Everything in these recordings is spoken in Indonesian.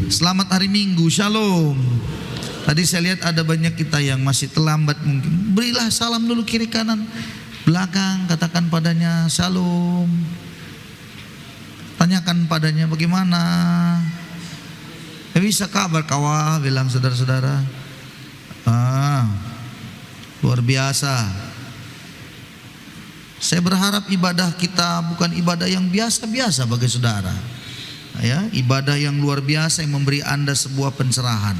Selamat hari Minggu, Shalom. Tadi saya lihat ada banyak kita yang masih terlambat mungkin. Berilah salam dulu kiri kanan belakang, katakan padanya Shalom. Tanyakan padanya bagaimana. Bisa kabar kawah, bilang saudara-saudara. Luar biasa. Saya berharap ibadah kita bukan ibadah yang biasa-biasa bagi saudara, ya, ibadah yang luar biasa yang memberi Anda sebuah pencerahan.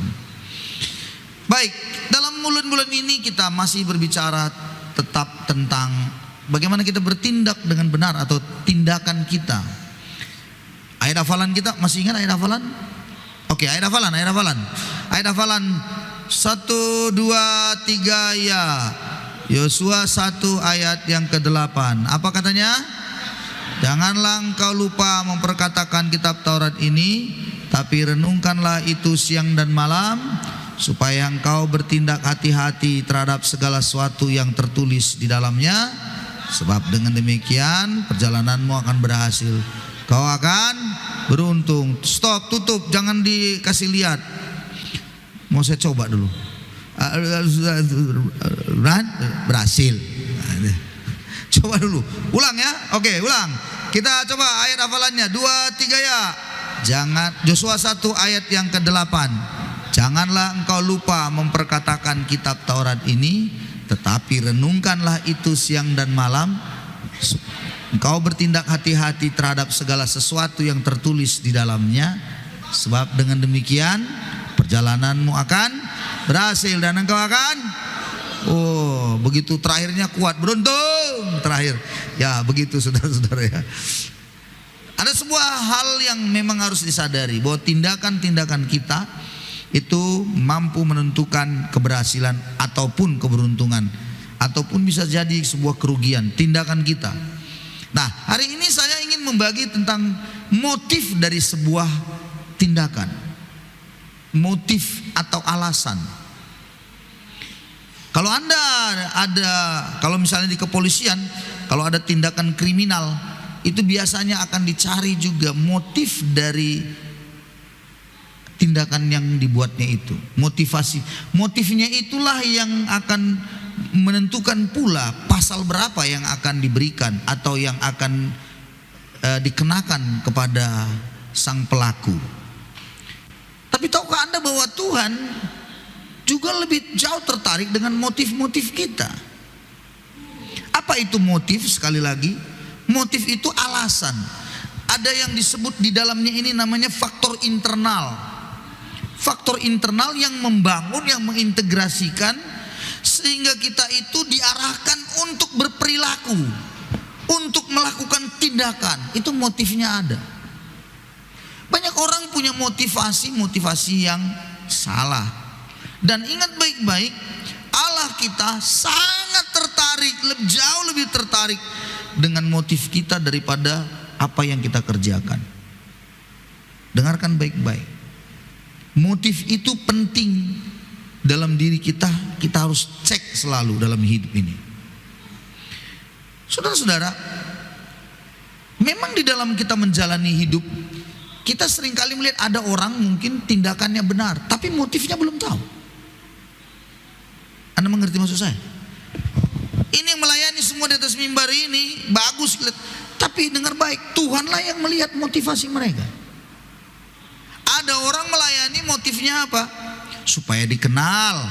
Baik, dalam bulan-bulan ini kita masih berbicara tetap tentang bagaimana kita bertindak dengan benar atau tindakan kita. Ayat hafalan kita, masih ingat ayat hafalan? Oke, ayat hafalan. Ayat hafalan 1, 2, 3 ya. Yosua 1 ayat yang ke-8. Apa katanya? Janganlah engkau lupa memperkatakan kitab Taurat ini, tapi renungkanlah itu siang dan malam, supaya engkau bertindak hati-hati terhadap segala sesuatu yang tertulis di dalamnya, sebab dengan demikian perjalananmu akan berhasil. Kau akan beruntung. Stop, tutup, jangan dikasih lihat. Mau saya coba dulu. Berhasil. Coba dulu, ulang ya. Oke, ulang. Kita coba ayat hafalannya 2, 3 ya. Jangan, Yosua 1 ayat yang ke-8. Janganlah engkau lupa memperkatakan kitab Taurat ini, tetapi renungkanlah itu siang dan malam, engkau bertindak hati-hati terhadap segala sesuatu yang tertulis di dalamnya, sebab dengan demikian perjalananmu akan berhasil dan engkau akan, begitu terakhirnya kuat, beruntung terakhir. Ya begitu saudara-saudara ya. Ada sebuah hal yang memang harus disadari, bahwa tindakan-tindakan kita itu mampu menentukan keberhasilan ataupun keberuntungan, ataupun bisa jadi sebuah kerugian tindakan kita. Nah, hari ini saya ingin membagi tentang motif dari sebuah tindakan. Motif atau alasan. Kalau Anda kalau misalnya di kepolisian, kalau ada tindakan kriminal, itu biasanya akan dicari juga motif dari tindakan yang dibuatnya itu. Motifnya itulah yang akan menentukan pula pasal berapa yang akan diberikan atau yang akan dikenakan kepada sang pelaku. Tapi tahukah Anda bahwa Tuhan juga lebih jauh tertarik dengan motif-motif kita? Apa itu motif? Sekali lagi, motif itu alasan. Ada yang disebut di dalamnya ini namanya faktor internal. Faktor internal yang membangun, yang mengintegrasikan, sehingga kita itu diarahkan untuk berperilaku, untuk melakukan tindakan. Itu motifnya ada. Banyak orang punya motivasi yang salah. Dan ingat baik-baik, Allah kita sangat tertarik, jauh lebih tertarik dengan motif kita daripada apa yang kita kerjakan. Dengarkan baik-baik. Motif itu penting dalam diri kita. Kita harus cek selalu dalam hidup ini. Saudara-saudara, memang di dalam kita menjalani hidup, kita seringkali melihat ada orang mungkin tindakannya benar, tapi motifnya belum tahu. Anda mengerti maksud saya? Ini yang melayani semua di atas mimbar ini bagus, tapi dengar baik, Tuhanlah yang melihat motivasi mereka. Ada orang melayani motifnya apa? Supaya dikenal,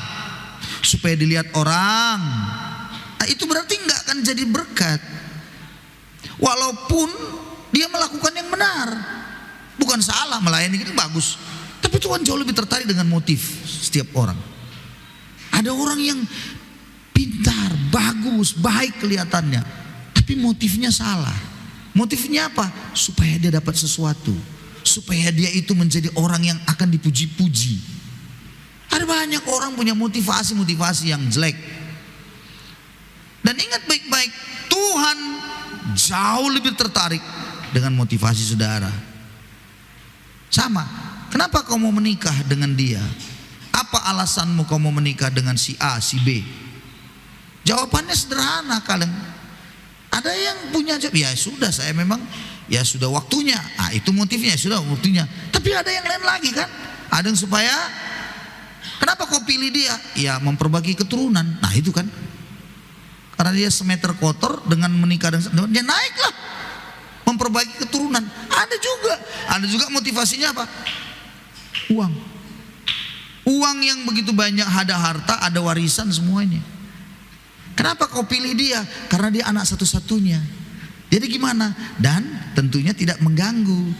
supaya dilihat orang. Nah, itu berarti nggak akan jadi berkat, walaupun dia melakukan yang benar. Bukan salah, melayani itu bagus, tapi Tuhan jauh lebih tertarik dengan motif setiap orang. Ada orang yang pintar, bagus, baik kelihatannya, tapi motifnya salah. Motifnya apa? Supaya dia dapat sesuatu, supaya dia itu menjadi orang yang akan dipuji-puji. Ada banyak orang punya motivasi yang jelek. Dan ingat baik-baik, Tuhan jauh lebih tertarik dengan motivasi saudara. Sama, kenapa kau mau menikah dengan dia? Apa alasanmu kau mau menikah dengan si A, si B? Jawabannya sederhana kalian. Ada yang punya jawab, ya sudah saya memang, ya sudah waktunya. Itu motifnya, sudah waktunya. Tapi ada yang lain lagi kan? Ada yang supaya, kenapa kau pilih dia? Ya memperbaiki keturunan. Nah itu kan, karena dia semeter kotor, dengan menikah dengan dia naiklah, memperbaiki keturunan. Ada juga motivasinya apa? Uang. Uang yang begitu banyak, ada harta, ada warisan semuanya. Kenapa kau pilih dia? Karena dia anak satu-satunya. Jadi gimana? Dan tentunya tidak mengganggu.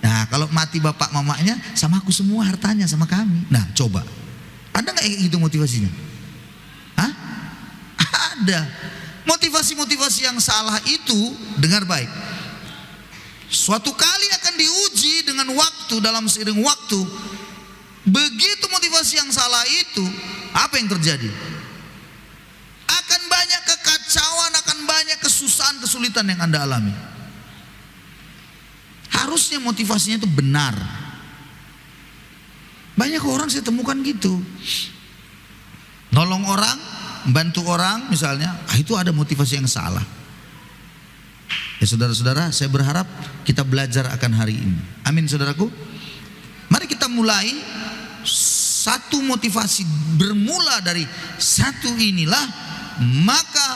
Nah kalau mati bapak mamanya, sama aku semua hartanya, sama kami. Nah coba, ada nggak itu motivasinya? Hah? Ada. Motivasi-motivasi yang salah itu, dengar baik, suatu kali akan diuji dengan waktu, dalam seiring waktu. Begitu motivasi yang salah itu, apa yang terjadi? Akan banyak kekacauan, akan banyak kesusahan, kesulitan yang Anda alami. Harusnya motivasinya itu benar. Banyak orang saya temukan gitu, nolong orang, bantu orang misalnya, itu ada motivasi yang salah. Ya saudara-saudara, saya berharap kita belajar akan hari ini. Amin saudaraku. Mari kita mulai satu motivasi, bermula dari satu inilah, maka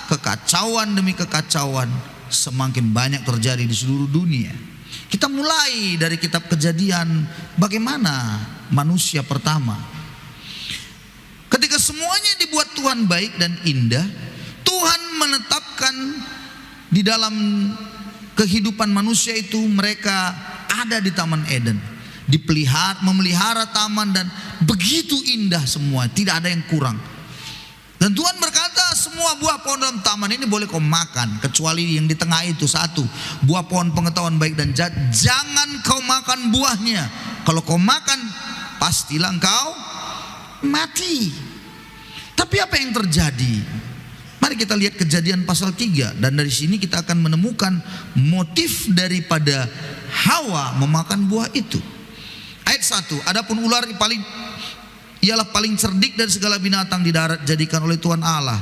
kekacauan demi kekacauan semakin banyak terjadi di seluruh dunia. Kita mulai dari kitab Kejadian, bagaimana manusia pertama. Ketika semuanya dibuat Tuhan baik dan indah, Tuhan menetapkan di dalam kehidupan manusia itu, mereka ada di Taman Eden, memelihara taman, dan begitu indah semua, tidak ada yang kurang. Dan Tuhan berkata, semua buah pohon dalam taman ini boleh kau makan, kecuali yang di tengah itu satu, buah pohon pengetahuan baik dan jahat, jangan kau makan buahnya. Kalau kau makan, pastilah engkau mati. Tapi apa yang terjadi? Mari kita lihat Kejadian pasal 3, dan dari sini kita akan menemukan motif daripada Hawa memakan buah itu. Ayat 1, adapun ular ialah paling cerdik dari segala binatang di darat jadikan oleh Tuhan Allah.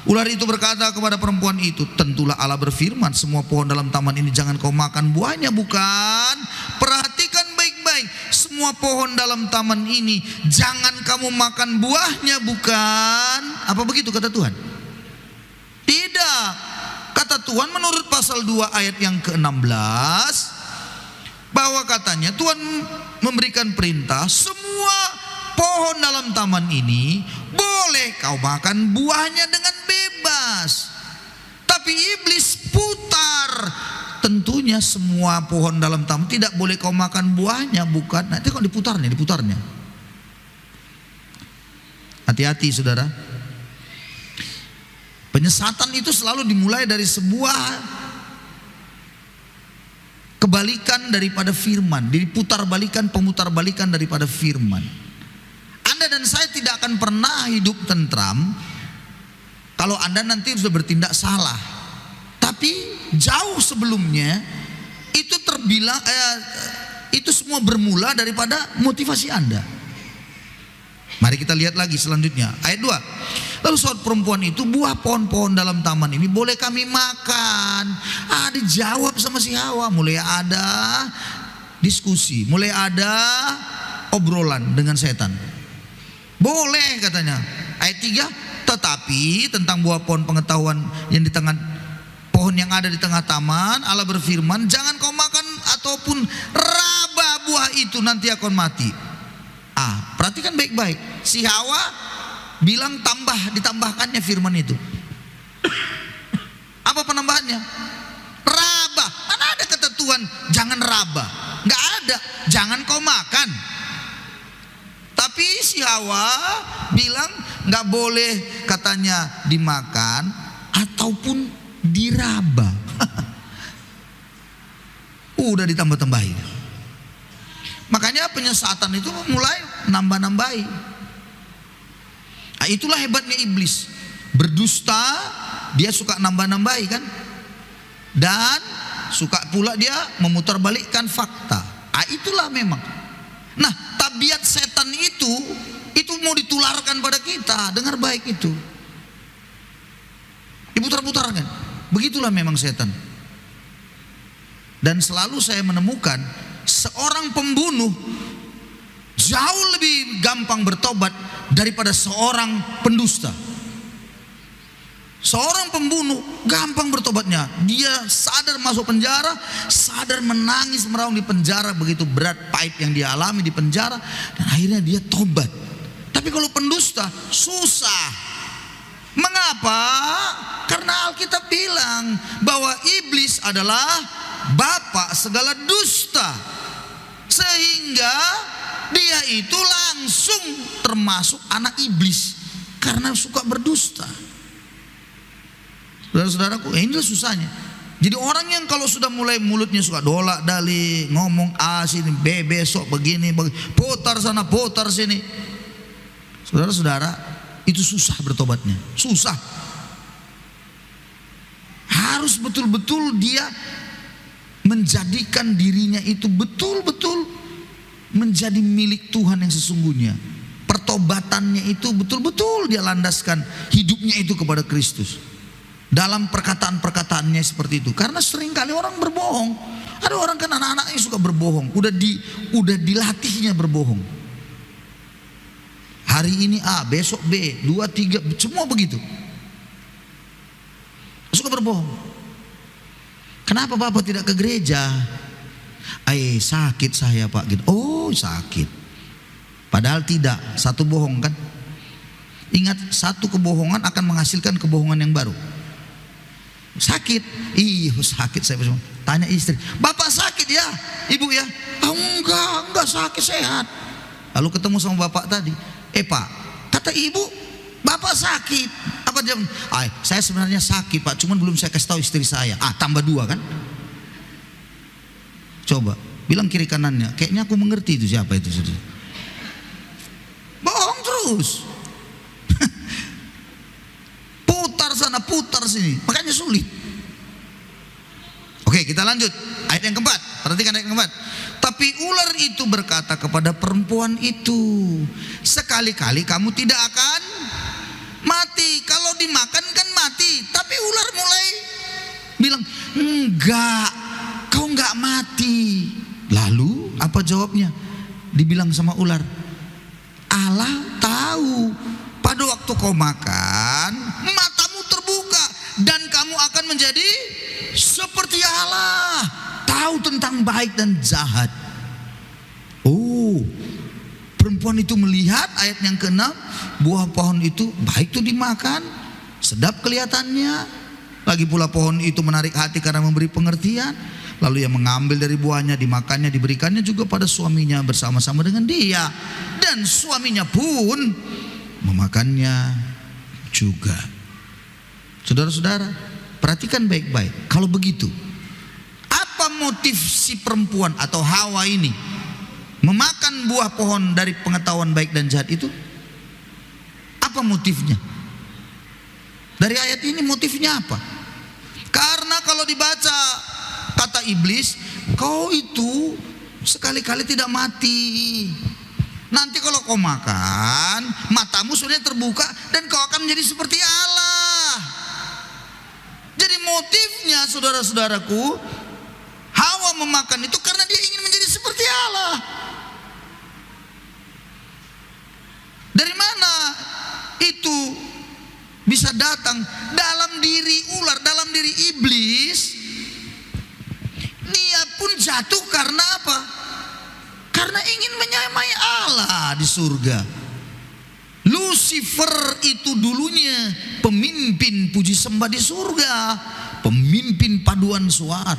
Ular itu berkata kepada perempuan itu, tentulah Allah berfirman, semua pohon dalam taman ini jangan kau makan buahnya, bukan? Perhatikan baik-baik, semua pohon dalam taman ini jangan kamu makan buahnya, bukan? Apa begitu kata Tuhan? Tidak. Kata Tuhan menurut pasal 2 ayat yang ke-16, bahwa katanya Tuhan memberikan perintah, semua pohon dalam taman ini boleh kau makan buahnya dengan bebas. Tapi iblis putar, tentunya semua pohon dalam taman tidak boleh kau makan buahnya, bukan? Nanti kok diputarnya. Hati-hati saudara. Penyesatan itu selalu dimulai dari sebuah kebalikan daripada firman, pemutar-balikan daripada firman. Anda dan saya tidak akan pernah hidup tentram kalau Anda nanti sudah bertindak salah. Tapi jauh sebelumnya itu terbilang itu semua bermula daripada motivasi Anda. Mari kita lihat lagi selanjutnya, ayat 2. Lalu suatu perempuan itu, buah pohon-pohon dalam taman ini boleh kami makan? Dijawab sama si Hawa. Mulai ada diskusi, mulai ada obrolan dengan setan. Boleh katanya. Ayat 3, tetapi tentang buah pohon pengetahuan yang di tengah pohon yang ada di tengah taman, Allah berfirman, jangan kau makan ataupun raba buah itu, nanti akan mati. Perhatikan baik-baik. Si Hawa bilang ditambahkannya firman itu. Apa penambahannya? Raba. Mana ada kata Tuhan jangan raba? Nggak ada. Jangan kau makan. Tapi si Hawa bilang nggak boleh katanya dimakan ataupun diraba. Udah ditambah-tambahin. Makanya penyesatan itu mulai nambah-nambahi. Itulah hebatnya iblis. Berdusta, dia suka nambah-nambahi kan? Dan suka pula dia memutarbalikkan fakta. Itulah memang. Nah, tabiat setan itu mau ditularkan pada kita. Dengar baik itu. Diputar-putarkan. Begitulah memang setan. Dan selalu saya menemukan seorang pembunuh jauh lebih gampang bertobat daripada seorang pendusta. Seorang pembunuh gampang bertobatnya. Dia sadar masuk penjara, sadar menangis meraung di penjara, begitu berat pahit yang dia alami di penjara, dan akhirnya dia tobat. Tapi kalau pendusta susah. Mengapa? Karena Alkitab bilang bahwa iblis adalah bapa segala dusta, sehingga dia itu langsung termasuk anak iblis karena suka berdusta. Saudara-saudaraku, inilah susahnya. Jadi orang yang kalau sudah mulai mulutnya suka dolak dali, ngomong sini, besok begini, putar sana, putar sini. Saudara-saudara, itu susah bertobatnya, susah. Harus betul-betul dia menjadikan dirinya itu betul-betul menjadi milik Tuhan yang sesungguhnya. Pertobatannya itu betul-betul dia landaskan hidupnya itu kepada Kristus. Dalam perkataan-perkataannya seperti itu. Karena seringkali orang berbohong. Ada orang kan anak-anaknya suka berbohong. Udah dilatihnya berbohong. Hari ini A, besok B, 2, 3, semua begitu. Suka berbohong. Kenapa Bapak tidak ke gereja? Sakit saya Pak gitu. Oh sakit. Padahal tidak, satu bohong kan. Ingat, satu kebohongan akan menghasilkan kebohongan yang baru. Sakit, sakit saya. Tanya istri, Bapak sakit ya, Ibu ya? Enggak sakit, sehat. Lalu ketemu sama Bapak tadi, Pak, kata Ibu, Bapak sakit. Apa dia? Saya sebenarnya sakit Pak, cuman belum saya kasih tahu istri saya. Tambah 2 kan? Coba, bilang kiri kanannya, kayaknya aku mengerti itu siapa itu. Bohong terus. Putar sana, putar sini, makanya sulit. Oke, kita lanjut ayat yang keempat. Perhatikan ayat yang keempat. Tapi ular itu berkata kepada perempuan itu, sekali-kali kamu tidak akan mati. Kalau dimakan kan mati. Tapi ular mulai bilang, enggak, kau enggak mati. Lalu apa jawabnya? Dibilang sama ular, Allah tahu pada waktu kau makan matamu terbuka dan kamu akan menjadi seperti Allah, tahu tentang baik dan jahat. Perempuan itu melihat ayat yang ke-6, buah pohon itu baik tuh dimakan, sedap kelihatannya. Lagi pula pohon itu menarik hati karena memberi pengertian. Lalu ia mengambil dari buahnya, dimakannya, diberikannya juga pada suaminya bersama-sama dengan dia. Dan suaminya pun memakannya juga. Saudara-saudara, perhatikan baik-baik. Kalau begitu, apa motif si perempuan atau Hawa ini memakan buah pohon dari pengetahuan baik dan jahat itu? Apa motifnya? Dari ayat ini motifnya apa? Karena kalau dibaca kata iblis, kau itu sekali-kali tidak mati. Nanti kalau kau makan, matamu sudah terbuka dan kau akan menjadi seperti Allah. Jadi motifnya, saudara-saudaraku, Hawa memakan itu karena dia ingin menjadi seperti Allah. Dari mana itu bisa datang? Dalam diri ular, dalam diri iblis. Dia pun jatuh karena apa? Karena ingin menyamai Allah di surga. Lucifer itu dulunya pemimpin puji sembah di surga, pemimpin paduan suara,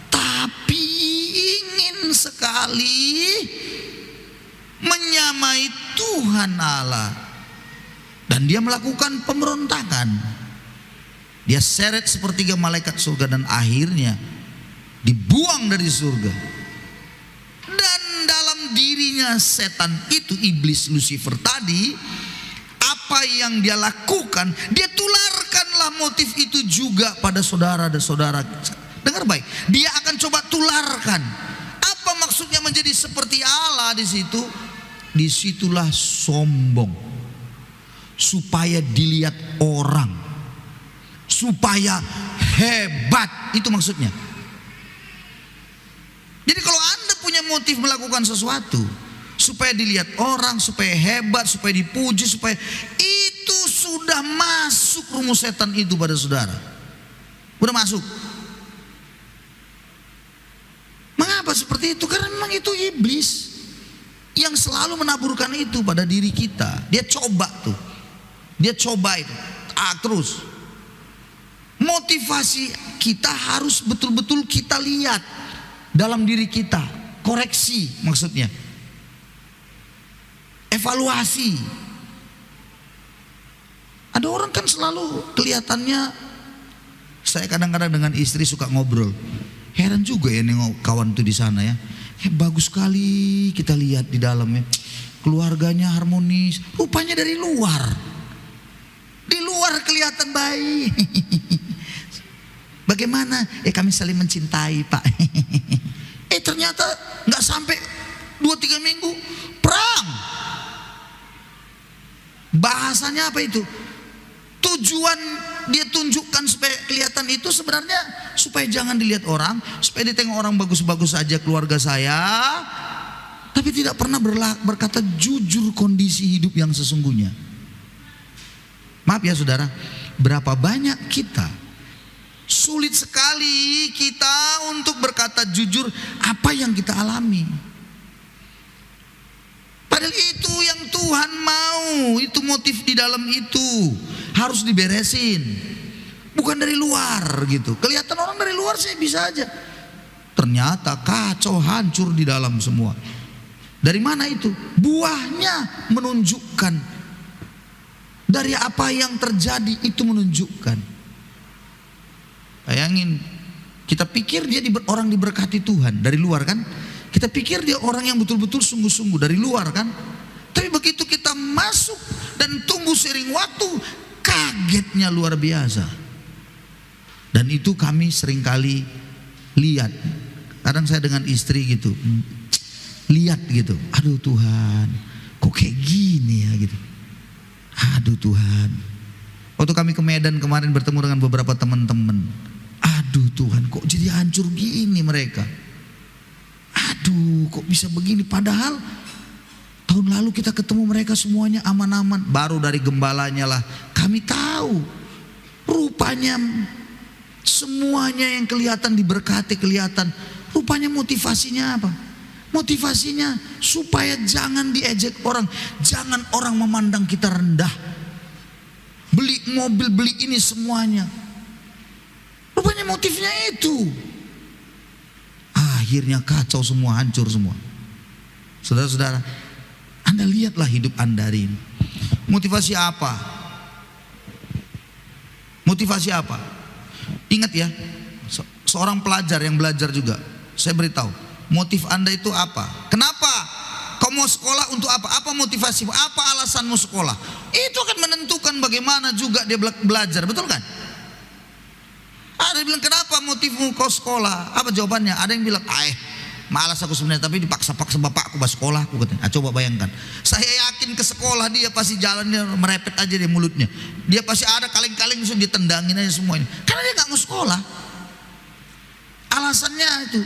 tapi ingin sekali menyamai Tuhan Allah. Dan dia melakukan pemberontakan. Dia seret sepertiga malaikat surga dan akhirnya dibuang dari surga. Dan dalam dirinya setan itu, iblis Lucifer tadi, apa yang dia lakukan, dia tularkanlah motif itu juga pada saudara dan saudara. Dengar baik, dia akan coba tularkan. Apa maksudnya menjadi seperti Allah di situ? Disitulah sombong, supaya dilihat orang, supaya hebat, itu maksudnya. Jadi kalau Anda punya motif melakukan sesuatu, supaya dilihat orang, supaya hebat, supaya dipuji, supaya itu sudah masuk rumus setan itu pada saudara. Udah masuk. Mengapa seperti itu? Karena memang itu iblis yang selalu menaburkan itu pada diri kita. Dia coba tuh. Dia coba itu. Terus. Motivasi kita harus betul-betul kita lihat dalam diri kita. Koreksi maksudnya. Evaluasi. Ada orang kan selalu kelihatannya, saya kadang-kadang dengan istri suka ngobrol. Heran juga ya nengok kawan tuh di sana ya. Bagus sekali kita lihat di dalamnya. Keluarganya harmonis. Rupanya dari luar. Di luar kelihatan baik. Bagaimana? Kami saling mencintai, Pak. Ternyata nggak sampai 2-3 minggu perang. Bahasanya apa itu? Tujuan dia tunjukkan supaya kelihatan itu sebenarnya supaya jangan dilihat orang, supaya ditengok orang bagus-bagus saja keluarga saya, tapi tidak pernah berkata jujur kondisi hidup yang sesungguhnya. Maaf ya saudara, berapa banyak kita sulit sekali kita untuk berkata jujur apa yang kita alami. Padahal itu yang Tuhan mau, itu motif di dalam itu harus diberesin, bukan dari luar gitu. Kelihatan orang dari luar sih bisa aja, ternyata kacau hancur di dalam semua. Dari mana itu? Buahnya menunjukkan. Dari apa yang terjadi itu menunjukkan. Bayangin, kita pikir dia orang diberkati Tuhan dari luar kan? Kita pikir dia orang yang betul-betul sungguh-sungguh dari luar kan? Tapi begitu kita masuk dan tunggu seiring waktu, kagetnya luar biasa. Dan itu kami seringkali lihat. Kadang saya dengan istri gitu, lihat gitu, aduh Tuhan, kok kayak gini ya gitu. Aduh Tuhan. Waktu kami ke Medan kemarin bertemu dengan beberapa teman-teman, aduh Tuhan, kok jadi hancur gini mereka. Aduh, kok bisa begini? Padahal tahun lalu kita ketemu mereka semuanya aman-aman. Baru dari gembalanya lah kami tahu. Rupanya semuanya yang kelihatan diberkati kelihatan. Rupanya motivasinya apa? Motivasinya supaya jangan diejek orang. Jangan orang memandang kita rendah. Beli mobil, beli ini semuanya. Rupanya motifnya itu. Akhirnya kacau semua, hancur semua. Saudara-saudara, Anda lihatlah hidup Anda hari ini. Motivasi apa? Motivasi apa? Ingat ya, seorang pelajar yang belajar juga, saya beritahu, motif Anda itu apa? Kenapa? Kau mau sekolah untuk apa? Apa motivasimu? Apa alasanmu sekolah? Itu akan menentukan bagaimana juga dia belajar, betul kan? Ada yang bilang, kenapa motifmu kau sekolah? Apa jawabannya? Ada yang bilang, malas aku sebenarnya, tapi dipaksa-paksa bapakku bahas sekolah. Aku katanya, coba bayangkan. Saya yakin ke sekolah dia pasti jalannya merepet aja di mulutnya. Dia pasti ada kaleng-kaleng sudah ditendangin aja semuanya. Karena dia nggak mau sekolah. Alasannya itu,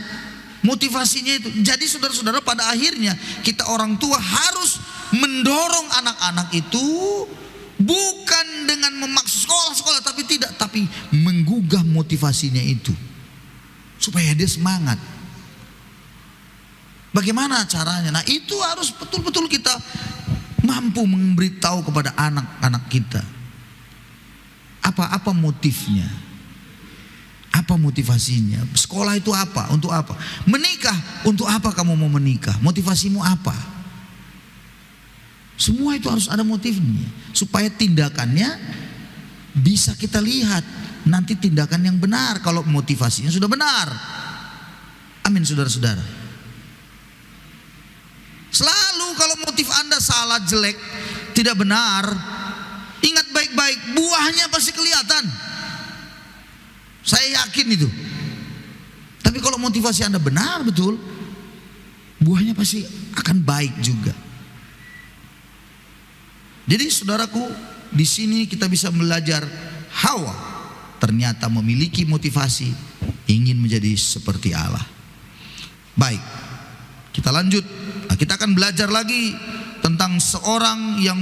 motivasinya itu. Jadi saudara-saudara, pada akhirnya kita orang tua harus mendorong anak-anak itu bukan dengan memaksa sekolah-sekolah, tapi menggugah motivasinya itu supaya dia semangat. Bagaimana caranya? Nah, itu harus betul-betul kita mampu memberitahu kepada anak-anak kita. Apa motifnya? Apa motivasinya? Sekolah itu apa? Untuk apa? Menikah, untuk apa kamu mau menikah? Motivasimu apa? Semua itu harus ada motifnya, supaya tindakannya bisa kita lihat nanti tindakan yang benar kalau motivasinya sudah benar. Amin saudara-saudara. Selalu kalau motif Anda salah, jelek, tidak benar, ingat baik-baik, buahnya pasti kelihatan. Saya yakin itu. Tapi kalau motivasi Anda benar betul, buahnya pasti akan baik juga. Jadi saudaraku, di sini kita bisa belajar Hawa ternyata memiliki motivasi ingin menjadi seperti Allah. Baik, Kita lanjut. Nah, kita akan belajar lagi tentang seorang yang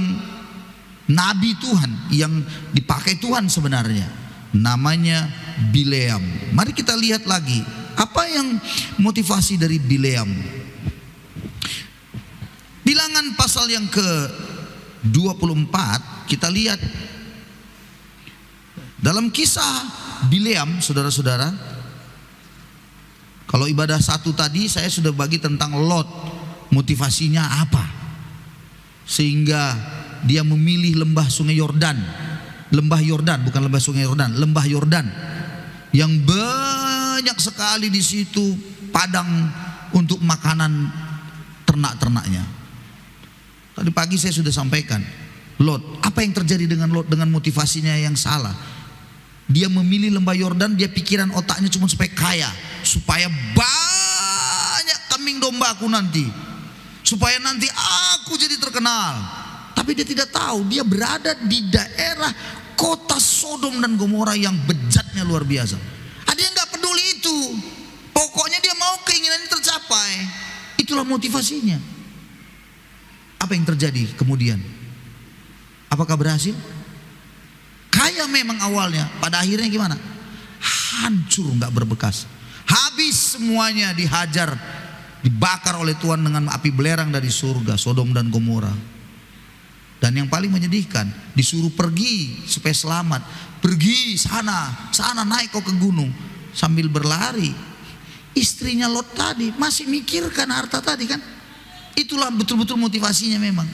nabi Tuhan yang dipakai Tuhan sebenarnya. Namanya Bileam. Mari kita lihat lagi apa yang motivasi dari Bileam. Bilangan pasal yang ke-24 kita lihat dalam kisah Bileam, saudara-saudara. Kalau ibadah satu tadi saya sudah bagi tentang Lot, motivasinya apa sehingga dia memilih lembah sungai Yordan. Lembah Yordan, bukan lembah sungai Yordan, lembah Yordan yang banyak sekali di situ padang untuk makanan ternak-ternaknya. Tadi pagi saya sudah sampaikan, Lot, apa yang terjadi dengan Lot dengan motivasinya yang salah? Dia memilih lembah Yordan, dia pikiran otaknya cuma supaya kaya, supaya banyak kambing domba aku nanti, supaya nanti aku jadi terkenal. Tapi dia tidak tahu dia berada di daerah kota Sodom dan Gomora yang bejatnya luar biasa. Ada yang nggak peduli itu, pokoknya dia mau keinginannya tercapai. Itulah motivasinya. Apa yang terjadi kemudian? Apakah berhasil? Kaya memang awalnya, pada akhirnya gimana? Hancur, nggak berbekas. Habis semuanya, dihajar, dibakar oleh Tuhan dengan api belerang dari surga, Sodom dan Gomora. Dan yang paling menyedihkan, disuruh pergi supaya selamat. Pergi sana naik kau ke gunung sambil berlari. Istrinya Lot tadi masih mikirkan harta tadi kan. Itulah betul-betul motivasinya memang.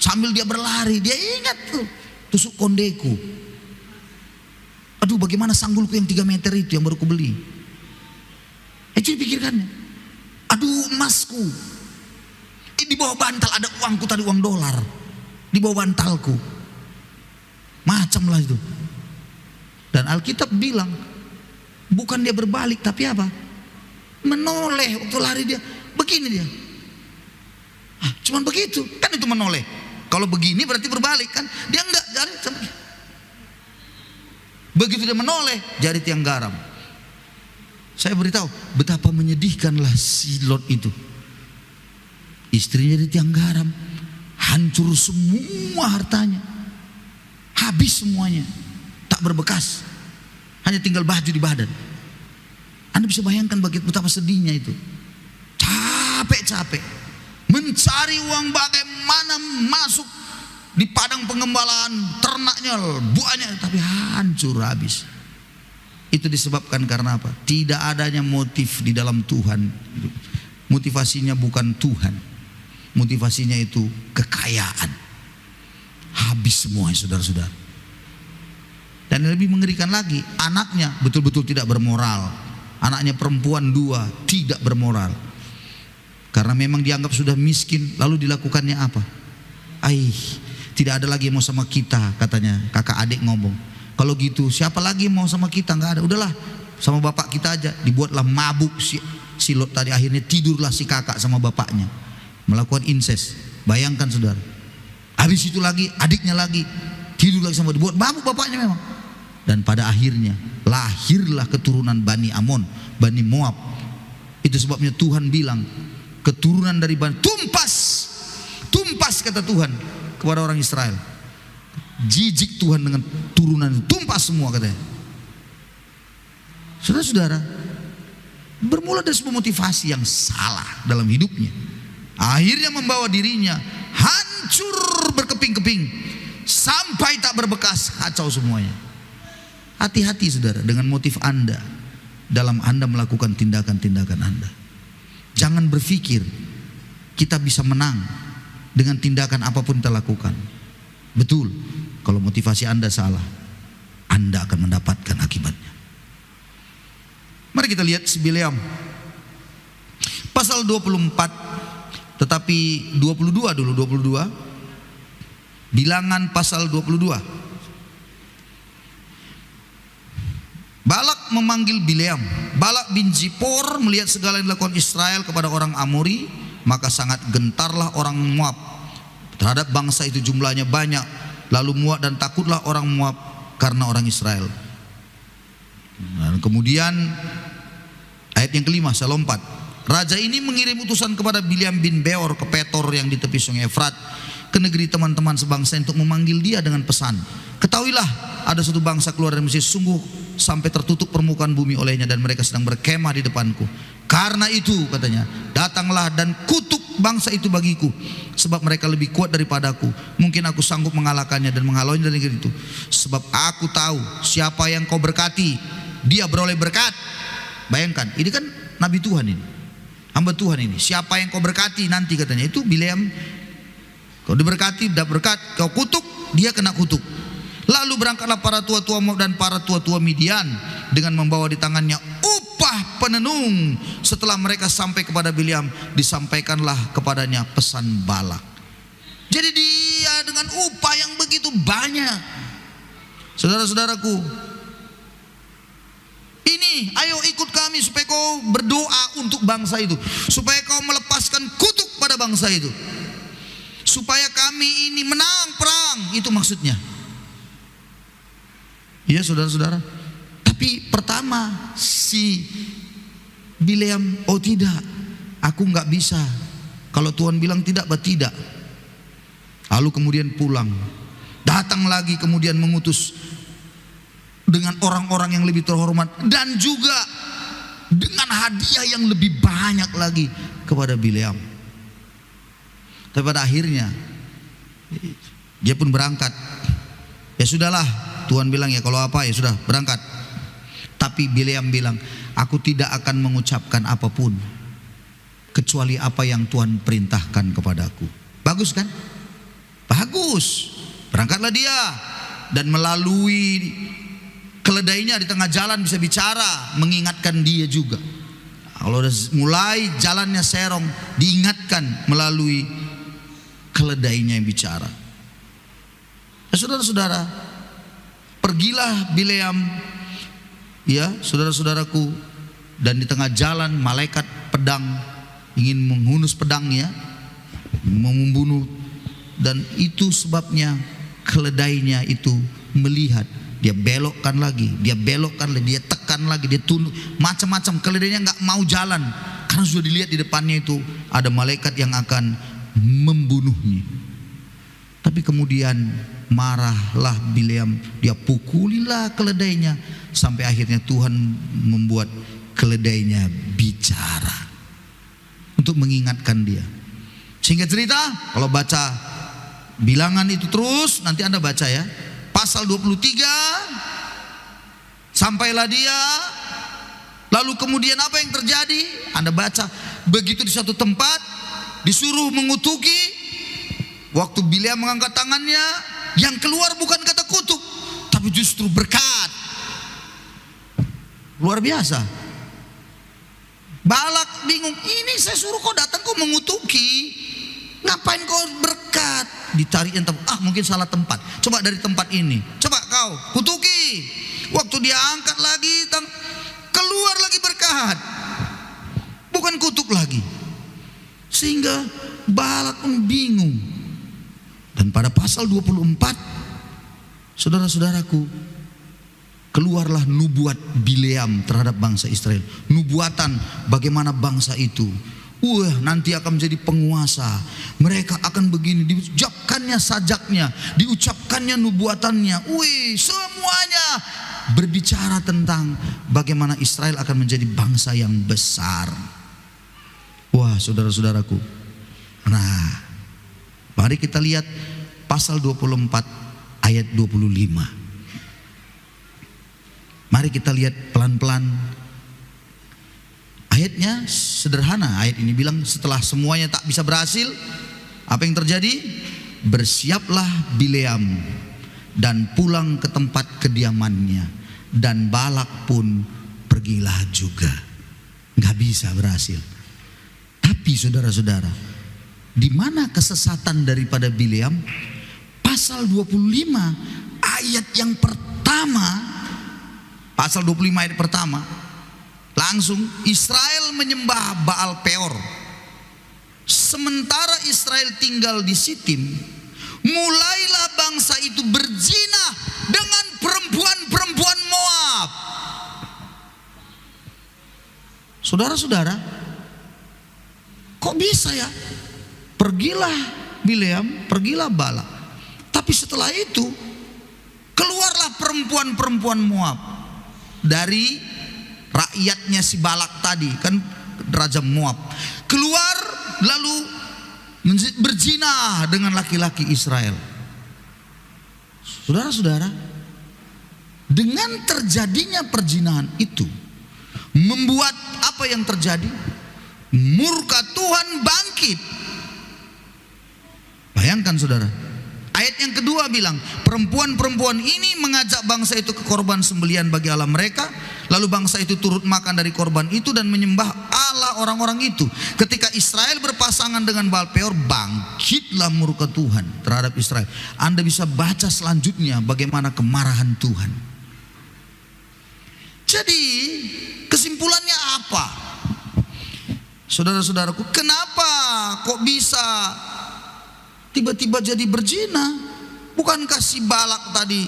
Sambil dia berlari, dia ingat tuh tusuk kondeku. Aduh, bagaimana sanggulku yang 3 meter itu yang baru kubeli. Itu dipikirkannya. Aduh, emasku. Di bawah bantal ada uangku tadi, uang dolar. Di bawah bantalku. Macamlah itu. Dan Alkitab bilang, bukan dia berbalik, tapi apa? Menoleh waktu lari dia. Begini dia. Cuman begitu, kan itu menoleh. Kalau begini berarti berbalik kan? Dia enggak, jari sampai. Begitu dia menoleh, jari tiang garam. Saya beritahu betapa menyedihkanlah si Lot itu. Istrinya di tiang garam, hancur semua hartanya, habis semuanya, tak berbekas, hanya tinggal baju di badan. Anda bisa bayangkan betapa sedihnya itu. Capek-capek mencari uang, bagaimana masuk di padang pengembalaan, ternaknya banyak, tapi hancur habis. Itu disebabkan karena apa? Tidak adanya motif di dalam Tuhan. Motivasinya bukan Tuhan, motivasinya itu kekayaan. Habis semua, saudara-saudara. Dan yang lebih mengerikan lagi, anaknya betul-betul tidak bermoral. Anaknya perempuan 2 tidak bermoral. Karena memang dianggap sudah miskin, lalu dilakukannya apa? Tidak ada lagi yang mau sama kita, katanya kakak adik ngomong. Kalau gitu siapa lagi yang mau sama kita? Nggak ada, udahlah sama bapak kita aja. Dibuatlah mabuk si Lot tadi, akhirnya tidurlah si kakak sama bapaknya, melakukan incest. Bayangkan saudara. Habis itu lagi adiknya lagi tidur lagi sama, dibuat mabuk bapaknya memang. Dan pada akhirnya lahirlah keturunan Bani Amon, Bani Moab. Itu sebabnya Tuhan bilang, keturunan dari Bani, tumpas kata Tuhan kepada orang Israel. Jijik Tuhan dengan turunan, tumpas semua katanya. Saudara-saudara, bermula dari sebuah motivasi yang salah dalam hidupnya, akhirnya membawa dirinya hancur berkeping-keping sampai tak berbekas, kacau semuanya. Hati-hati saudara dengan motif Anda dalam Anda melakukan tindakan-tindakan Anda. Jangan berpikir kita bisa menang dengan tindakan apapun kita lakukan. Betul, kalau motivasi Anda salah, Anda akan mendapatkan akibatnya. Mari kita lihat si Bileam pasal 24, tetapi 22 dulu, 22. Bilangan pasal 22. Balak memanggil Bileam. Balak bin Zippor melihat segala yang dilakukan Israel kepada orang Amori, maka sangat gentarlah orang Moab terhadap bangsa itu, jumlahnya banyak. Lalu muak dan takutlah orang Moab karena orang Israel. Dan kemudian ayat yang kelima, saya lompat. Raja ini mengirim utusan kepada Bileam bin Beor ke Petor yang di tepi sungai Efrat, ke negeri teman-teman sebangsa, untuk memanggil dia dengan pesan, ketahuilah ada satu bangsa keluar dari Mesir, sungguh sampai tertutup permukaan bumi olehnya, dan mereka sedang berkemah di depanku. Karena itu, katanya, datanglah dan kutuk bangsa itu bagiku, sebab mereka lebih kuat daripadaku. Mungkin aku sanggup mengalahkannya dan menghalaunya dari negeri itu. Sebab aku tahu siapa yang kau berkati, dia beroleh berkat. Bayangkan, ini kan Nabi Tuhan ini, hamba Tuhan ini. Siapa yang kau berkati nanti, katanya, itu Bileam. Kau diberkati, dapat berkat. Kau kutuk, dia kena kutuk. Lalu berangkatlah para tua-tua Moab dan para tua-tua Midian dengan membawa di tangannya upah penenung. Setelah mereka sampai kepada Bileam, disampaikanlah kepadanya pesan Balak. Jadi dia dengan upah yang begitu banyak. Saudara-saudaraku, ini, ayo ikut kami supaya kau berdoa untuk bangsa itu, supaya kau melepaskan kutuk pada bangsa itu, supaya kami ini menang perang. Itu maksudnya. Iya, saudara-saudara. Tapi pertama si Bileam, oh tidak, aku nggak bisa. Kalau Tuhan bilang tidak, tidak. Lalu kemudian pulang, datang lagi, kemudian mengutus dengan orang-orang yang lebih terhormat, dan juga dengan hadiah yang lebih banyak lagi kepada Bileam. Tapi pada akhirnya dia pun berangkat. Ya sudahlah, Tuhan bilang ya kalau apa ya sudah berangkat. Tapi Bileam bilang, aku tidak akan mengucapkan apapun kecuali apa yang Tuhan perintahkan kepadaku. Bagus kan? Bagus. Berangkatlah dia, dan melalui keledainya di tengah jalan bisa bicara, mengingatkan dia juga. Kalau udah mulai jalannya serong, diingatkan melalui keledainya yang bicara. Ya, saudara-saudara, pergilah Bileam, ya saudara-saudaraku, dan di tengah jalan malaikat pedang ingin menghunus pedangnya, membunuh, dan itu sebabnya keledainya itu melihat. Dia belokkan lagi, dia tekan lagi, dia tunduk, macam-macam. Keledainya nggak mau jalan karena sudah dilihat di depannya itu ada malaikat yang akan membunuhnya. Tapi kemudian marahlah Bileam, dia pukulilah keledainya sampai akhirnya Tuhan membuat keledainya bicara untuk mengingatkan dia. Singkat cerita, kalau baca bilangan itu terus, nanti Anda baca ya, pasal 23, sampailah dia. Lalu kemudian apa yang terjadi? Anda baca, begitu di suatu tempat disuruh mengutuki, waktu Bileam mengangkat tangannya, yang keluar bukan kata kutuk, tapi justru berkat. Luar biasa. Balak bingung, ini saya suruh kau datang kau mengutuki, ngapain kau berkat? Dicariin tempat, mungkin salah tempat. Coba dari tempat ini, coba kau kutuki. Waktu dia angkat lagi, keluar lagi berkat, bukan kutuk lagi. Sehingga Balak pun bingung. Dan pada pasal 24, saudara-saudaraku, keluarlah nubuat Bileam terhadap bangsa Israel. Nubuatan bagaimana bangsa itu nanti akan menjadi penguasa. Mereka akan begini, diucapkannya sajaknya, diucapkannya nubuatannya. Semuanya berbicara tentang bagaimana Israel akan menjadi bangsa yang besar. Wah, saudara-saudaraku. Nah, mari kita lihat pasal 24 ayat 25. Mari kita lihat pelan-pelan. Ayatnya sederhana. Ayat ini bilang setelah semuanya tak bisa berhasil, apa yang terjadi? Bersiaplah Bileam dan pulang ke tempat kediamannya, dan Balak pun pergilah juga. Gak bisa berhasil. Tapi saudara-saudara, di mana kesesatan daripada Bileam? Pasal 25 ayat yang pertama, pasal 25 ayat pertama, langsung Israel menyembah Baal Peor. Sementara Israel tinggal di Sitim, mulailah bangsa itu berzina dengan perempuan-perempuan Moab. Saudara-saudara, kok bisa ya? Pergilah Bileam, pergilah Balak. Tapi setelah itu keluarlah perempuan-perempuan Moab dari rakyatnya si Balak tadi, kan raja Moab. Keluar lalu berzina dengan laki-laki Israel. Saudara-saudara, dengan terjadinya perzinahan itu membuat apa yang terjadi? Murka Tuhan bangkit. Bayangkan saudara, ayat yang kedua bilang, perempuan-perempuan ini mengajak bangsa itu ke korban sembelihan bagi Allah mereka. Lalu bangsa itu turut makan dari korban itu dan menyembah Allah orang-orang itu. Ketika Israel berpasangan dengan Baal Peor, bangkitlah murka Tuhan terhadap Israel. Anda bisa baca selanjutnya bagaimana kemarahan Tuhan. Jadi kesimpulannya apa? Saudara-saudaraku, kenapa kok bisa tiba-tiba jadi berzina? Bukankah si Balak tadi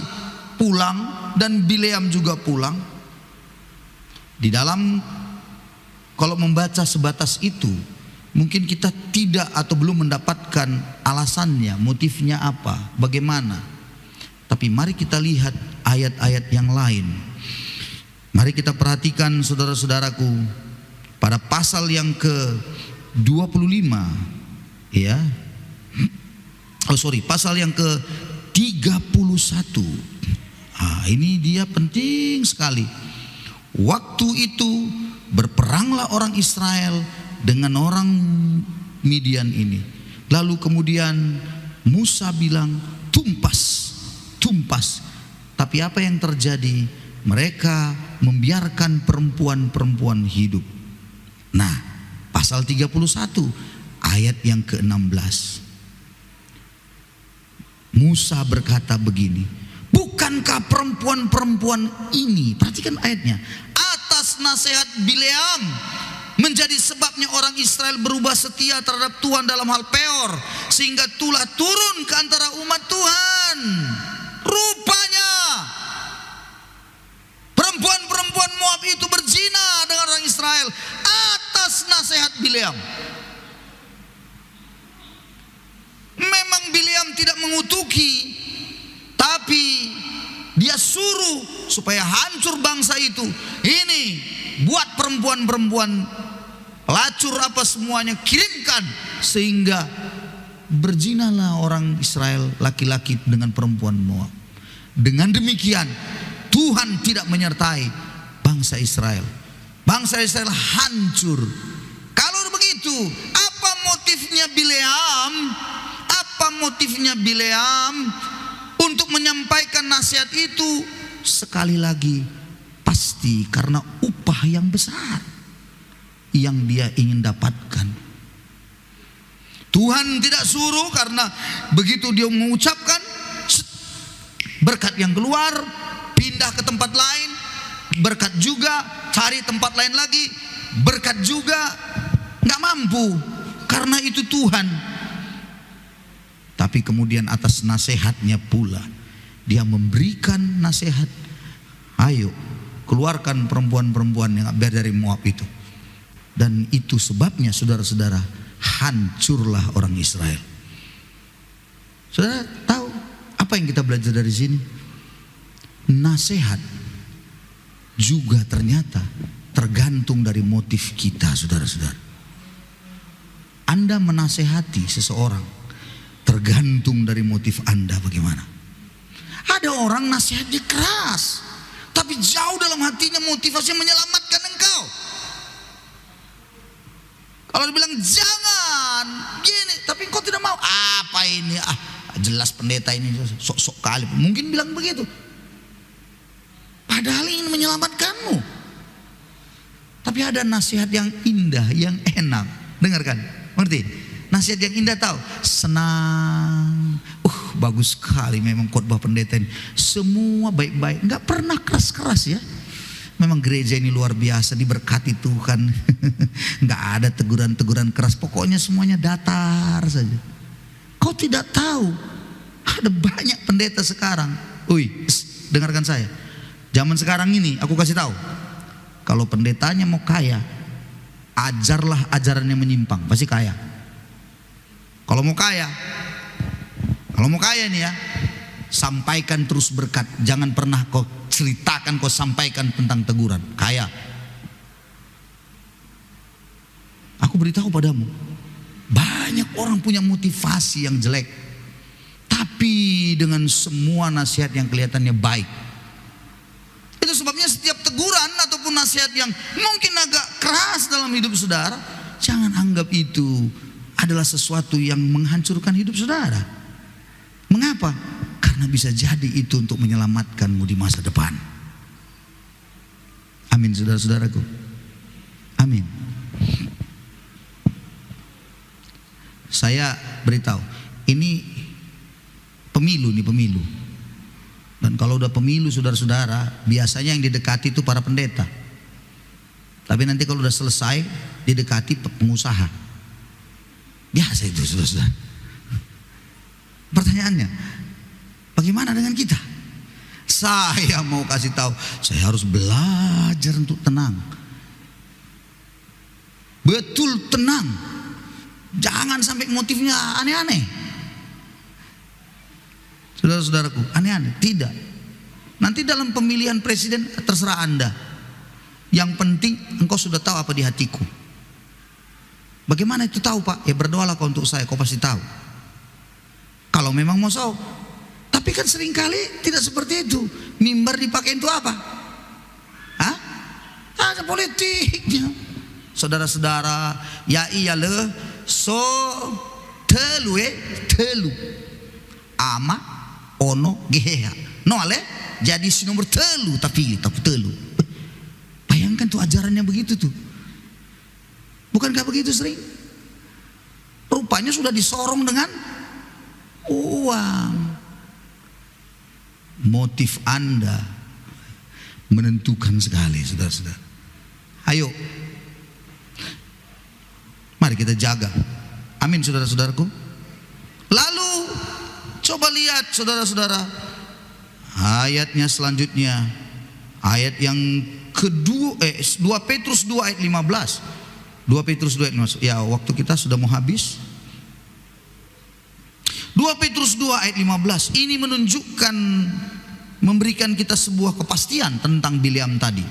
pulang dan Bileam juga pulang? Di dalam, kalau membaca sebatas itu, mungkin kita tidak atau belum mendapatkan alasannya, motifnya apa, bagaimana. Tapi mari kita lihat ayat-ayat yang lain. Mari kita perhatikan saudara-saudaraku, pada pasal yang ke-25, ya. Pasal yang ke-31. Ini dia penting sekali. Waktu itu berperanglah orang Israel dengan orang Midian ini. Lalu kemudian Musa bilang, tumpas. Tapi apa yang terjadi? Mereka membiarkan perempuan-perempuan hidup. Nah, pasal 31 ayat yang ke-16. Musa berkata begini, bukankah perempuan-perempuan ini, perhatikan ayatnya, atas nasihat Bileam menjadi sebabnya orang Israel berubah setia terhadap Tuhan dalam hal Peor, sehingga tulah turun ke antara umat Tuhan. Rupanya perempuan-perempuan Moab itu berzina dengan orang Israel atas nasihat Bileam. Memang Bileam tidak mengutuki, tapi dia suruh supaya hancur bangsa itu. Ini buat perempuan-perempuan pelacur apa semuanya, kirimkan, sehingga berzinalah orang Israel laki-laki dengan perempuan Moab. Dengan demikian Tuhan tidak menyertai bangsa Israel. Bangsa Israel hancur. Kalau begitu, apa motifnya Bileam? Apa motifnya Bileam untuk menyampaikan nasihat itu? Sekali lagi, pasti karena upah yang besar yang dia ingin dapatkan. Tuhan tidak suruh, karena begitu dia mengucapkan, berkat yang keluar, pindah ke tempat lain, berkat juga, cari tempat lain lagi, berkat juga, nggak mampu, karena itu Tuhan. Tapi kemudian atas nasihatnya pula, dia memberikan nasihat, ayo keluarkan perempuan-perempuan yang dari Moab itu. Dan itu sebabnya saudara-saudara, hancurlah orang Israel. Saudara tahu apa yang kita belajar dari sini? Nasihat juga ternyata tergantung dari motif kita, saudara-saudara. Anda menasehati seseorang tergantung dari motif Anda bagaimana. Ada orang nasihatnya keras, tapi jauh dalam hatinya motivasinya menyelamatkan engkau. Kalau dibilang jangan gini, tapi engkau tidak mau. Apa ini? Jelas pendeta ini sok-sok kali. Mungkin bilang begitu. Padahal ingin menyelamatkanmu. Tapi ada nasihat yang indah, yang enak. Dengarkan, ngerti? Nasihat yang indah tahu, senang. Bagus sekali memang khotbah pendeta ini. Semua baik-baik, nggak pernah keras-keras ya. Memang gereja ini luar biasa, diberkati Tuhan. Nggak ada teguran-teguran keras, pokoknya semuanya datar saja. Kau tidak tahu, ada banyak pendeta sekarang. Dengarkan saya. Zaman sekarang ini, aku kasih tahu, kalau pendetanya mau kaya, ajarlah ajaran yang menyimpang, pasti kaya. Kalau mau kaya nih ya, sampaikan terus berkat. Jangan pernah kau ceritakan, kau sampaikan tentang teguran. Kaya. Aku beritahu padamu, banyak orang punya motivasi yang jelek, tapi dengan semua nasihat yang kelihatannya baik. Itu sebabnya setiap teguran ataupun nasihat yang mungkin agak keras dalam hidup saudara, jangan anggap itu adalah sesuatu yang menghancurkan hidup saudara. Mengapa? Karena bisa jadi itu untuk menyelamatkanmu di masa depan. Amin, saudara-saudaraku. Amin. Saya beritahu, ini pemilu. Dan kalau udah pemilu, saudara-saudara, biasanya yang didekati itu para pendeta. Tapi nanti kalau udah selesai, didekati pengusaha. Biasa itu, saudara-saudara. Pertanyaannya, bagaimana dengan kita? Saya mau kasih tahu, saya harus belajar untuk tenang. Betul, tenang. Jangan sampai motifnya aneh-aneh. Saudara-saudaraku, aneh-aneh. Tidak. Nanti dalam pemilihan presiden terserah Anda. Yang penting engkau sudah tahu apa di hatiku. Bagaimana itu tahu, Pak? Ya berdoalah kau untuk saya, kau pasti tahu. Kalau memang mau tahu. Tapi kan seringkali tidak seperti itu. Mimbar dipakai untuk apa? Hah? Ada politiknya. Saudara-saudara, ya iyalah, so telu ama ono geheha. No ale jadi si nomor telu tapi telu. Bayangkan tuh ajarannya begitu tuh. Bukankah begitu sering? Rupanya sudah disorong dengan uang. Motif Anda menentukan sekali, saudara-saudara. Ayo, mari kita jaga. Amin, saudara-saudaraku. Lalu coba lihat, saudara-saudara, ayatnya selanjutnya, ayat yang kedua, 2 Petrus 2 ayat 15. 2 Petrus 2 ayat 15. Ya, waktu kita sudah mau habis. 2 Petrus 2 ayat 15 ini menunjukkan, memberikan kita sebuah kepastian tentang Bileam tadi.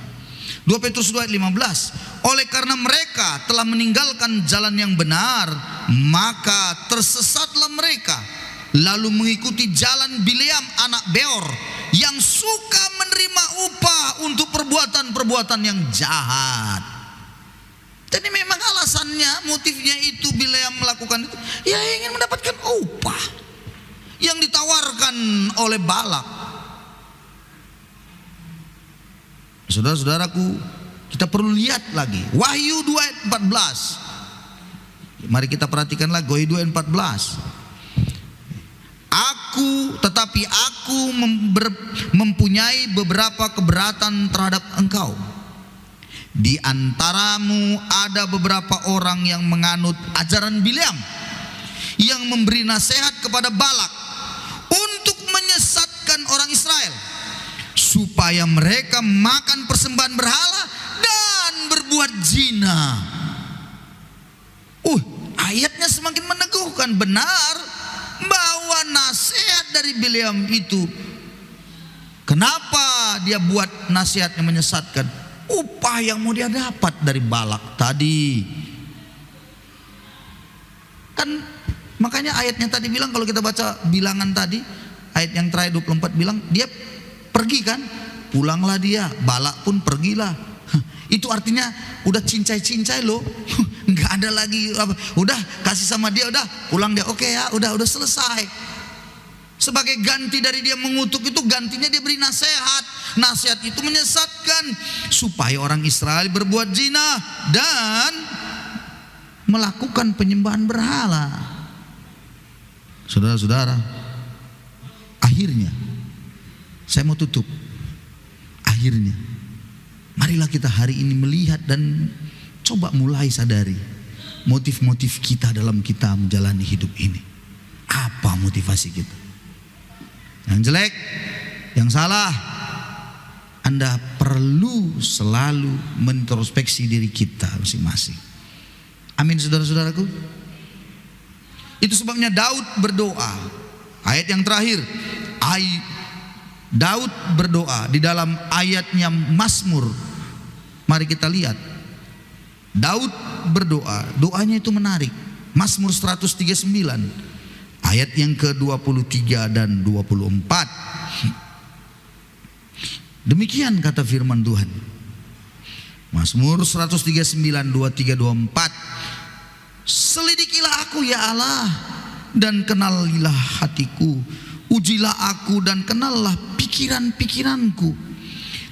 2 Petrus 2 ayat 15. Oleh karena mereka telah meninggalkan jalan yang benar, maka tersesatlah mereka, lalu mengikuti jalan Bileam anak Beor, yang suka menerima upah untuk perbuatan-perbuatan yang jahat. Jadi memang alasannya, motifnya itu Bileam melakukan itu, ya ingin mendapatkan upah yang ditawarkan oleh Balak. Saudara-saudaraku, kita perlu lihat lagi Wahyu 2 ayat 14. Mari kita perhatikan lagi Wahyu 2 ayat 14. Tetapi aku mempunyai beberapa keberatan terhadap engkau. Di antaramu ada beberapa orang yang menganut ajaran Bileam, yang memberi nasihat kepada Balak untuk menyesatkan orang Israel, supaya mereka makan persembahan berhala dan berbuat zina. Ayatnya semakin meneguhkan benar bahwa nasihat dari Bileam itu, kenapa dia buat nasihatnya menyesatkan? Upah yang mau dia dapat dari Balak tadi. Kan makanya ayatnya tadi bilang, kalau kita baca bilangan tadi, ayat yang terakhir 24 bilang dia pergi kan, pulanglah dia, Balak pun pergilah. Itu artinya udah cincai-cincai loh. Nggak ada lagi apa, udah kasih sama dia, udah pulang dia, oke ya, udah selesai. Sebagai ganti dari dia mengutuk itu, gantinya dia beri nasihat. Nasihat itu menyesatkan supaya orang Israel berbuat zina dan melakukan penyembahan berhala. Saudara-saudara, akhirnya saya mau tutup. Akhirnya marilah kita hari ini melihat dan coba mulai sadari motif-motif kita dalam kita menjalani hidup ini. Apa motivasi kita? Yang jelek, yang salah, Anda perlu selalu mengintrospeksi diri kita masing-masing. Amin saudara-saudaraku. Itu sebabnya Daud berdoa. Ayat yang terakhir, Daud berdoa di dalam ayatnya Mazmur. Mari kita lihat. Daud berdoa, doanya itu menarik. Mazmur 139 ayat yang ke-23 dan 24. Demikian kata firman Tuhan. Mazmur 139 23 24. Selidikilah aku ya Allah, dan kenalilah hatiku. Ujilah aku dan kenallah pikiran-pikiranku.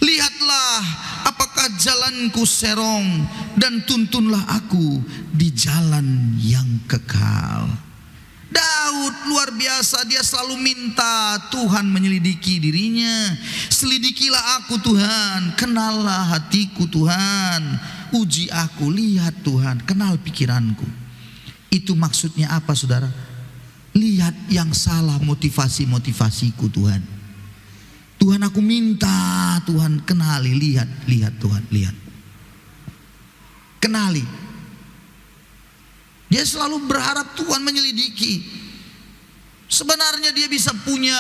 Lihatlah apakah jalanku serong, dan tuntunlah aku di jalan yang kekal. Daud luar biasa, dia selalu minta Tuhan menyelidiki dirinya. Selidikilah aku Tuhan, kenallah hatiku Tuhan. Uji aku, lihat Tuhan, kenal pikiranku. Itu maksudnya apa saudara? Lihat yang salah motivasi-motivasiku Tuhan. Tuhan aku minta, Tuhan kenali, lihat Tuhan, lihat. Kenali. Dia selalu berharap Tuhan menyelidiki. Sebenarnya dia bisa punya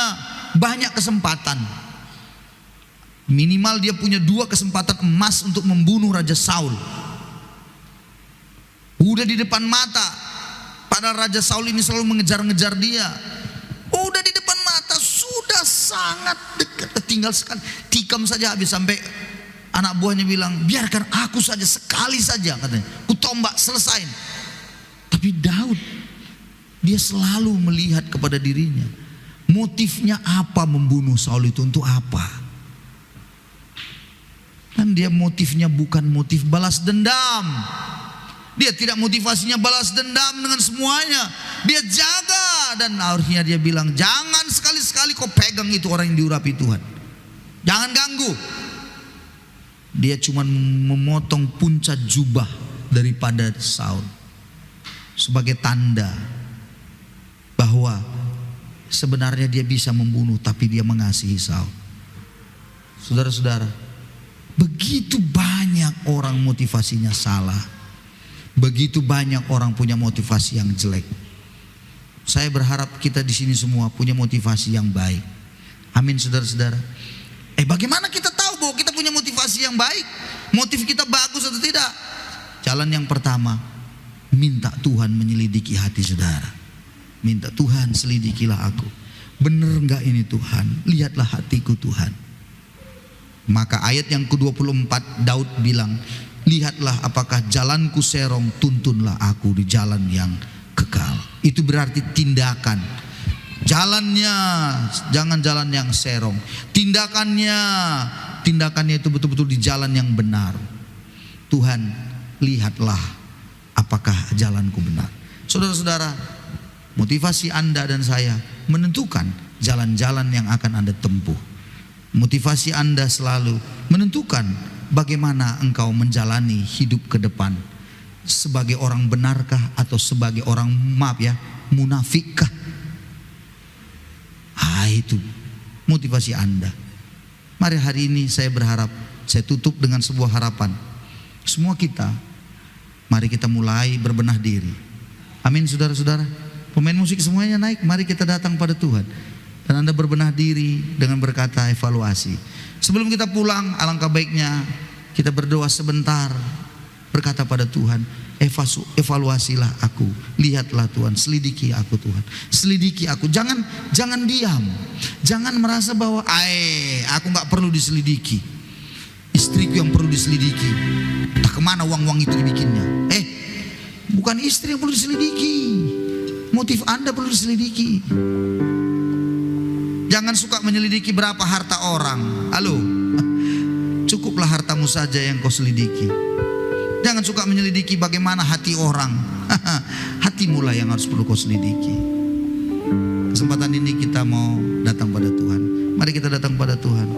banyak kesempatan. Minimal dia punya 2 kesempatan emas untuk membunuh Raja Saul. Udah di depan mata. Padahal Raja Saul ini selalu mengejar-ngejar dia. Udah di depan mata, sudah sangat dekat. Tinggal sekali, tikam saja habis. Sampai anak buahnya bilang, biarkan aku saja, sekali saja katanya. Ku tombak, selesain. Tapi Daud, dia selalu melihat kepada dirinya. Motifnya apa membunuh Saul itu, untuk apa? Dan dia motifnya bukan motif balas dendam. Dia tidak motivasinya balas dendam dengan semuanya. Dia jaga, dan akhirnya dia bilang, jangan sekali-sekali kau pegang itu orang yang diurapi Tuhan. Jangan ganggu. Dia cuma memotong puncak jubah daripada Saul sebagai tanda bahwa sebenarnya dia bisa membunuh, tapi dia mengasihi Saul. Saudara-saudara, begitu banyak orang motivasinya salah. Begitu banyak orang punya motivasi yang jelek. Saya berharap kita di sini semua punya motivasi yang baik. Amin saudara-saudara. Bagaimana kita tahu bahwa kita punya motivasi yang baik? Motif kita bagus atau tidak? Jalan yang pertama, minta Tuhan menyelidiki hati saudara. Minta Tuhan, selidikilah aku. Benar enggak ini Tuhan? Lihatlah hatiku Tuhan. Maka ayat yang ke-24 Daud bilang, lihatlah apakah jalanku serong, tuntunlah aku di jalan yang kekal. Itu berarti tindakan. Jalannya jangan jalan yang serong. Tindakannya itu betul-betul di jalan yang benar. Tuhan, lihatlah apakah jalanku benar. Saudara-saudara, motivasi Anda dan saya menentukan jalan-jalan yang akan Anda tempuh. Motivasi Anda selalu menentukan bagaimana engkau menjalani hidup ke depan. Sebagai orang benarkah atau sebagai orang munafikkah? Itu motivasi Anda. Mari hari ini saya berharap, saya tutup dengan sebuah harapan. Semua kita, mari kita mulai berbenah diri. Amin saudara-saudara. Pemain musik semuanya naik, mari kita datang pada Tuhan. Dan Anda berbenah diri dengan berkata evaluasi. Sebelum kita pulang, alangkah baiknya kita berdoa sebentar, berkata pada Tuhan, evaluasilah aku, lihatlah Tuhan, selidiki aku Tuhan, selidiki aku. Jangan diam, jangan merasa bahwa aku nggak perlu diselidiki. Istriku yang perlu diselidiki, tak kemana uang itu dibikinnya. Bukan istri yang perlu diselidiki, motif Anda perlu diselidiki. Jangan suka menyelidiki berapa harta orang. Halo, cukuplah hartamu saja yang kau selidiki. Jangan suka menyelidiki bagaimana hati orang. Hatimu lah yang harus perlu kau selidiki. Kesempatan ini kita mau datang pada Tuhan. Mari kita datang pada Tuhan.